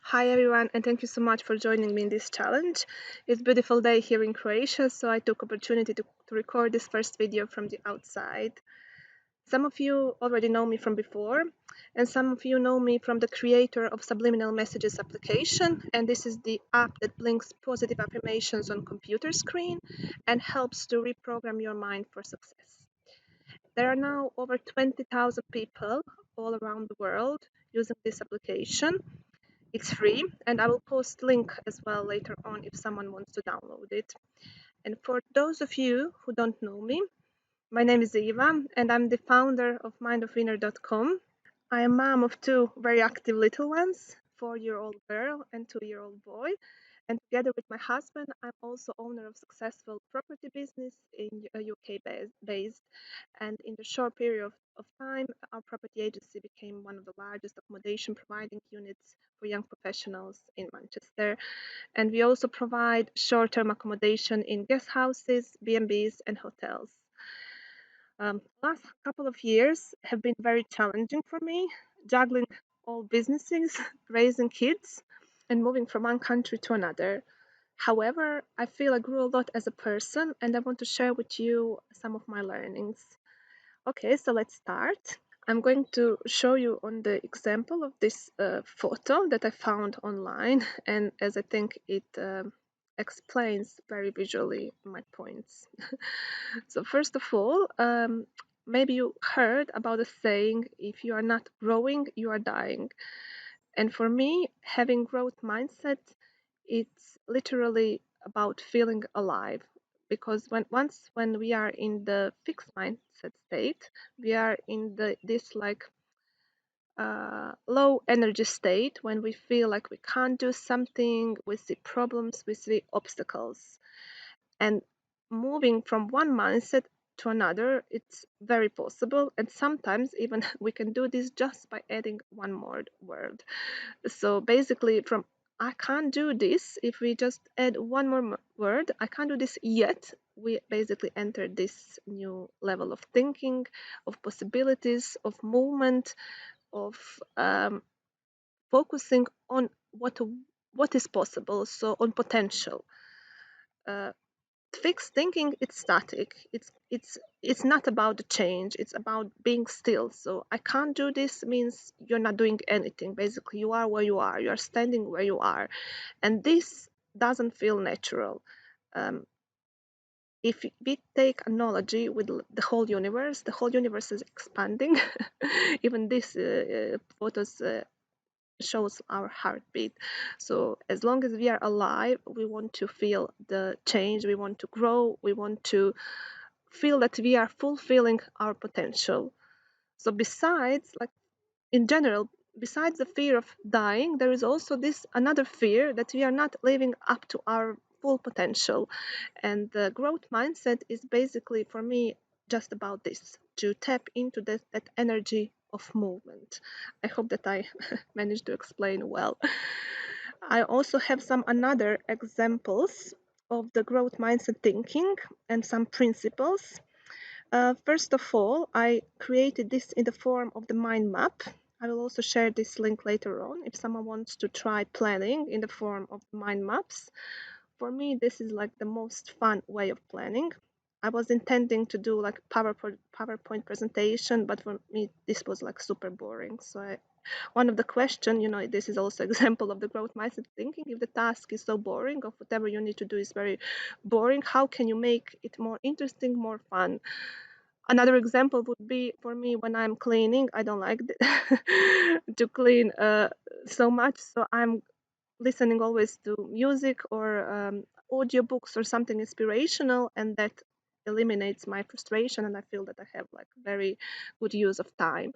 Hi everyone, and thank you so much for joining me in this challenge. It's a beautiful day here in Croatia, so I took opportunity to record this first video from the outside. Some of you already know me from before, and some of you know me from the creator of Subliminal Messages application, and this is the app that blinks positive affirmations on computer screen and helps to reprogram your mind for success. There are now over 20,000 people all around the world using this application. It's free, and I will post link as well later on if someone wants to download it. And for those of you who don't know me, my name is Eva, and I'm the founder of mindofwinner.com. I am mom of two very active little ones, 4-year-old girl and 2-year-old boy. And together with my husband, I'm also owner of successful property business in UK based. And in the short period of time, our property agency became one of the largest accommodation providing units for young professionals in Manchester. And we also provide short-term accommodation in guest houses, B&Bs, and hotels. Last couple of years have been very challenging for me, juggling all businesses, raising kids, and moving from one country to another. However, I feel I grew a lot as a person, and I want to share with you some of my learnings. Okay, so let's start. I'm going to show you on the example of this photo that I found online, and as I think it explains very visually my points. So first of all, maybe you heard about the saying, if you are not growing, you are dying. And for me, having growth mindset, it's literally about feeling alive. Because when we are in the fixed mindset state, we are in this like low energy state when we feel like we can't do something, we see problems, we see obstacles. And moving from one mindset to another, it's very possible. And sometimes even we can do this just by adding one more word. So basically, from I can't do this, if we just add one more word, I can't do this yet, we basically enter this new level of thinking, of possibilities, of movement, of focusing on what is possible, so on potential. Uh, Fixed thinking, it's static, it's not about the change, it's about being still. So I can't do this means you're not doing anything. Basically, you are where you are, you are standing where you are, and this doesn't feel natural. um, if we take analogy with the whole universe is expanding. Even this photos shows our heartbeat. So as long as we are alive, we want to feel the change, we want to grow, we want to feel that we are fulfilling our potential. So besides, like in general, besides the fear of dying, there is also this another fear that we are not living up to our full potential. And the growth mindset is basically for me just about this, to tap into that energy of movement. I hope that I managed to explain well. I also have some another examples of the growth mindset thinking and some principles. First of all, I created this in the form of the mind map. I will also share this link later on if someone wants to try planning in the form of mind maps. For me, this is like the most fun way of planning. I was intending to do like PowerPoint presentation, but for me this was like super boring. So one of the question, this is also example of the growth mindset thinking. If the task is so boring, or whatever you need to do is very boring, how can you make it more interesting, more fun? Another example would be for me when I'm cleaning. I don't like to clean so much, so I'm listening always to music or audiobooks or something inspirational, and that eliminates my frustration, and I feel that I have like very good use of time.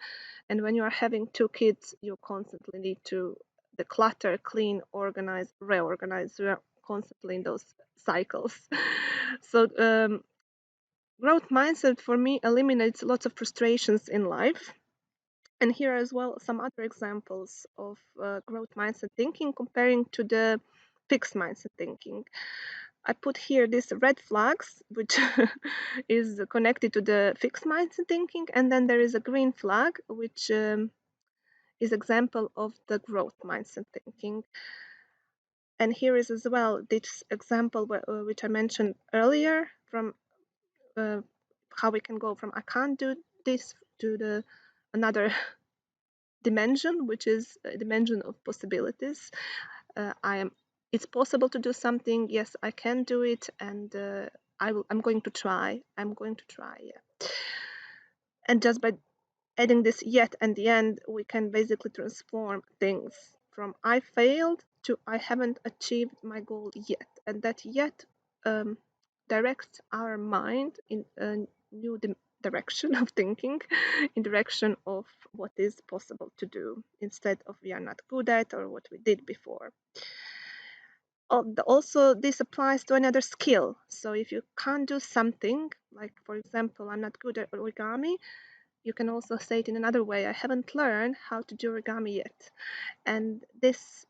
And when you are having two kids, you constantly need to declutter, clean, organize, reorganize. We are constantly in those cycles. So growth mindset for me eliminates lots of frustrations in life. And here as well some other examples of growth mindset thinking comparing to the fixed mindset thinking. I put here these red flags, which is connected to the fixed mindset thinking, and then there is a green flag, which is example of the growth mindset thinking. And here is as well this example which I mentioned earlier from uh, how we can go from I can't do this to the another dimension, which is a dimension of possibilities. I am. It's possible to do something. Yes, I can do it, and I'm going to try. I'm going to try. Yeah. And just by adding this yet and the end, we can basically transform things from I failed to I haven't achieved my goal yet. And that yet um, directs our mind in a new direction of thinking, in direction of what is possible to do instead of we are not good at or what we did before. Also, this applies to another skill. So if you can't do something, like for example, I'm not good at origami, you can also say it in another way. I haven't learned how to do origami yet. And this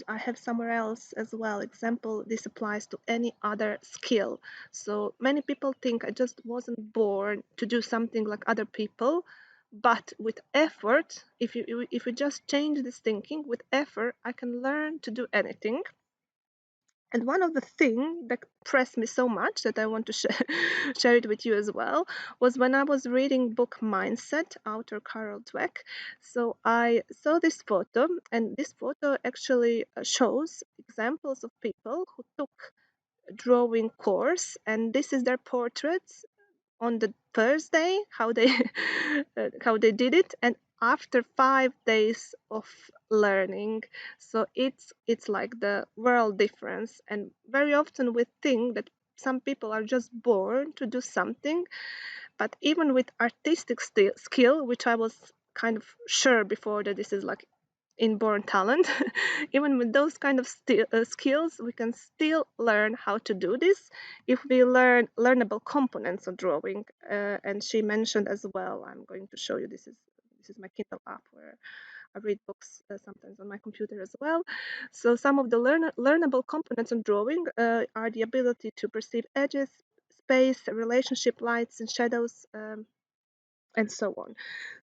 I have somewhere else as well. Example, this applies to any other skill. So many people think I just wasn't born to do something like other people. But with effort, if you just change this thinking, with effort, I can learn to do anything. And one of the things that pressed me so much that I want to share it with you as well was when I was reading book Mindset, author Carol Dweck. So I saw this photo, and this photo actually shows examples of people who took a drawing course, and this is their portraits on the Thursday, how they how they did it, and after 5 days of learning. So it's like the world difference. And very often we think that some people are just born to do something, but even with artistic skill, which I was kind of sure before that this is like inborn talent, even with those kind of skills, we can still learn how to do this if we learn learnable components of drawing. And she mentioned as well, I'm going to show you, this is my Kindle app where I read books sometimes on my computer as well. So some of the learnable components of drawing are the ability to perceive edges, space, relationship, lights and shadows, and so on.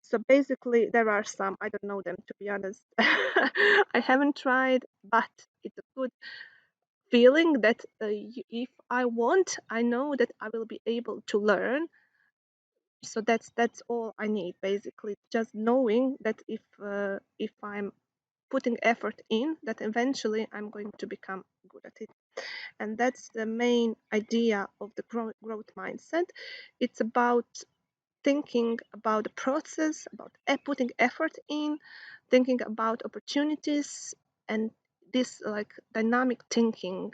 So basically, there are some, I don't know them to be honest. I haven't tried, but it's a good feeling that if I want, I know that I will be able to learn. So that's all I need basically, just knowing that if I'm putting effort in, that eventually I'm going to become good at it. And that's the main idea of the growth mindset. It's about thinking about the process, about putting effort in, thinking about opportunities, and this like dynamic thinking,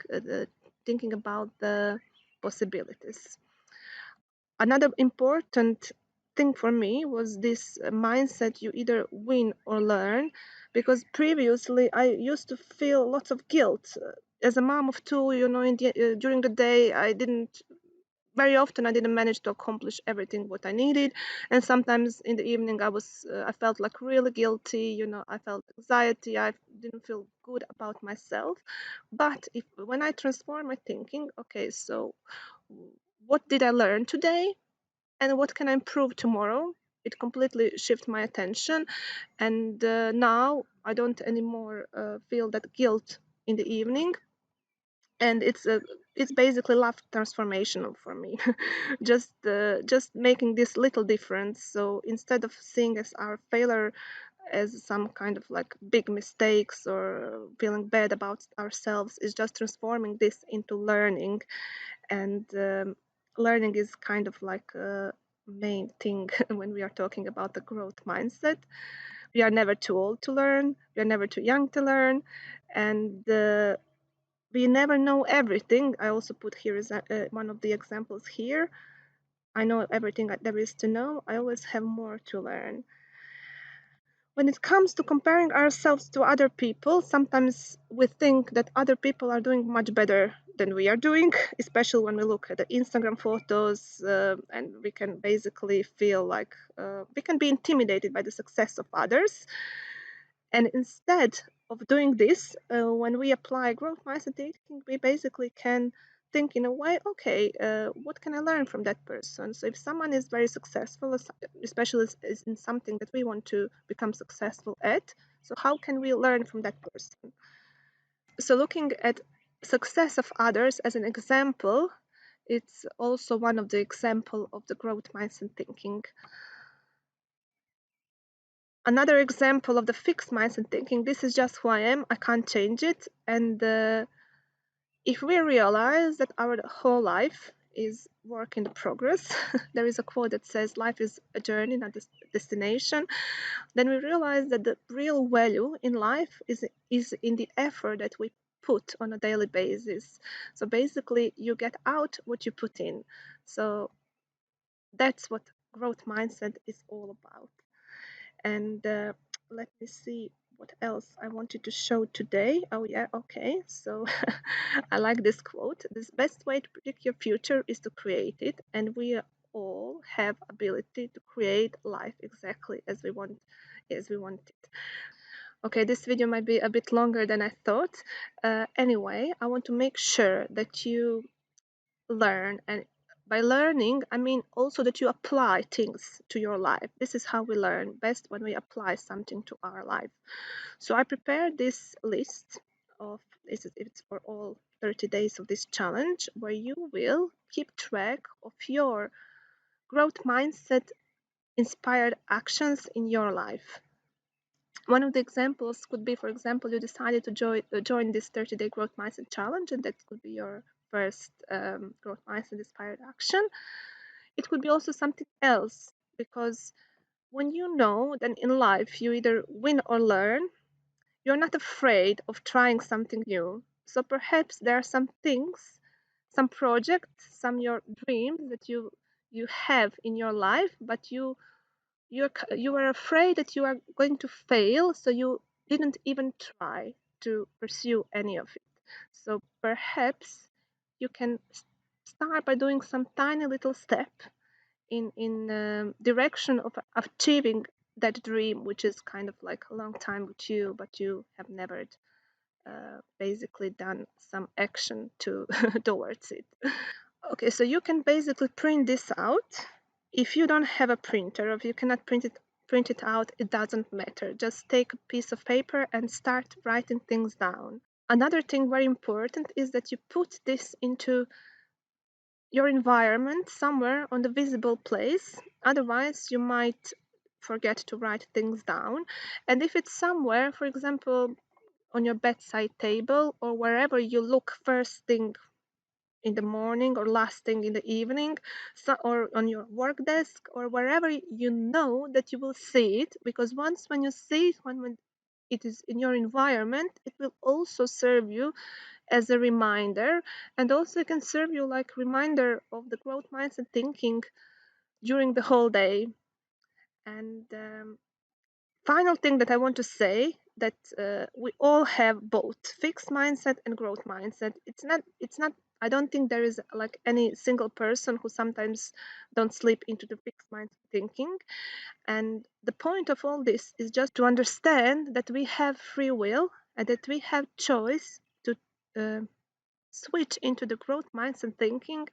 thinking about the possibilities. Another important thing for me was this mindset you either win or learn, because previously I used to feel lots of guilt. As a mom of two, during the day I didn't very often I didn't manage to accomplish everything what I needed, and sometimes in the evening I felt like really guilty. I felt anxiety. I didn't feel good about myself. But if when I transform my thinking, okay, so what did I learn today, and what can I improve tomorrow? It completely shifted my attention, and now I don't anymore feel that guilt in the evening, and it's basically life transformational for me. Just making this little difference. So instead of seeing as our failure as some kind of like big mistakes or feeling bad about ourselves, is just transforming this into learning. And learning is kind of like a main thing when we are talking about the growth mindset. We are never too old to learn, we are never too young to learn, and we never know everything. I also put here is one of the examples here. I know everything that there is to know. I always have more to learn. When it comes to comparing ourselves to other people, sometimes we think that other people are doing much better than we are doing, especially when we look at the Instagram photos, and we can basically feel like we can be intimidated by the success of others. And instead of doing this, when we apply growth mindset thinking, we basically can think in a way, okay, what can I learn from that person? So if someone is very successful, especially is in something that we want to become successful at, so how can we learn from that person? So looking at success of others as an example, it's also one of the example of the growth mindset thinking. Another example of the fixed mindset thinking, this is just who I am, I can't change it. And if we realize that our whole life is work in progress, there is a quote that says life is a journey, not a destination, then we realize that the real value in life is in the effort that we put on a daily basis. So basically, you get out what you put in. So that's what growth mindset is all about. And let me see what else I wanted to show today. Oh, yeah, okay. So I like this quote. The best way to predict your future is to create it, and we all have ability to create life exactly as we want it. Okay, this video might be a bit longer than I thought. Anyway, I want to make sure that you learn, and by learning I mean also that you apply things to your life. This is how we learn best, when we apply something to our life. So I prepared this list of it's for all 30 days of this challenge, where you will keep track of your growth mindset inspired actions in your life. One of the examples could be, for example, you decided to join this 30-day growth mindset challenge, and that could be your first growth mindset inspired action. It could be also something else, because when you know that in life you either win or learn, you're not afraid of trying something new. So perhaps there are some things, some projects, some your dreams that you have in your life, but you are afraid that you are going to fail, so you didn't even try to pursue any of it. So perhaps you can start by doing some tiny little step in direction of achieving that dream, which is kind of like a long time with you, but you have never basically done some action to towards it. Okay, so you can basically print this out. If you don't have a printer, or if you cannot print it out, it doesn't matter. Just take a piece of paper and start writing things down. Another thing very important is that you put this into your environment somewhere on the visible place. Otherwise, you might forget to write things down. And if it's somewhere, for example, on your bedside table, or wherever you look first thing in the morning or last thing in the evening, so, or on your work desk, or wherever you know that you will see it, because once when you see it, when it is in your environment, it will also serve you as a reminder, and also it can serve you like reminder of the growth mindset thinking during the whole day. And final thing that I want to say, that we all have both fixed mindset and growth mindset. It's not I don't think there is like any single person who sometimes don't slip into the fixed mindset thinking. And the point of all this is just to understand that we have free will, and that we have choice to uh, switch into the growth mindset thinking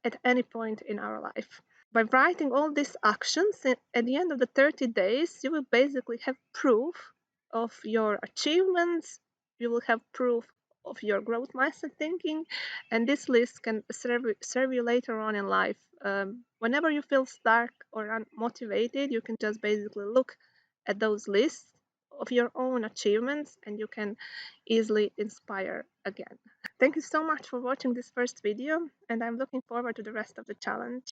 at any point in our life. By writing all these actions, at the end of the 30 days, you will basically have proof of your achievements, you will have proof of your growth mindset thinking, and this list can serve you later on in life. Whenever you feel stuck or unmotivated, you can just basically look at those lists of your own achievements, and you can easily inspire again. Thank you so much for watching this first video, and I'm looking forward to the rest of the challenge.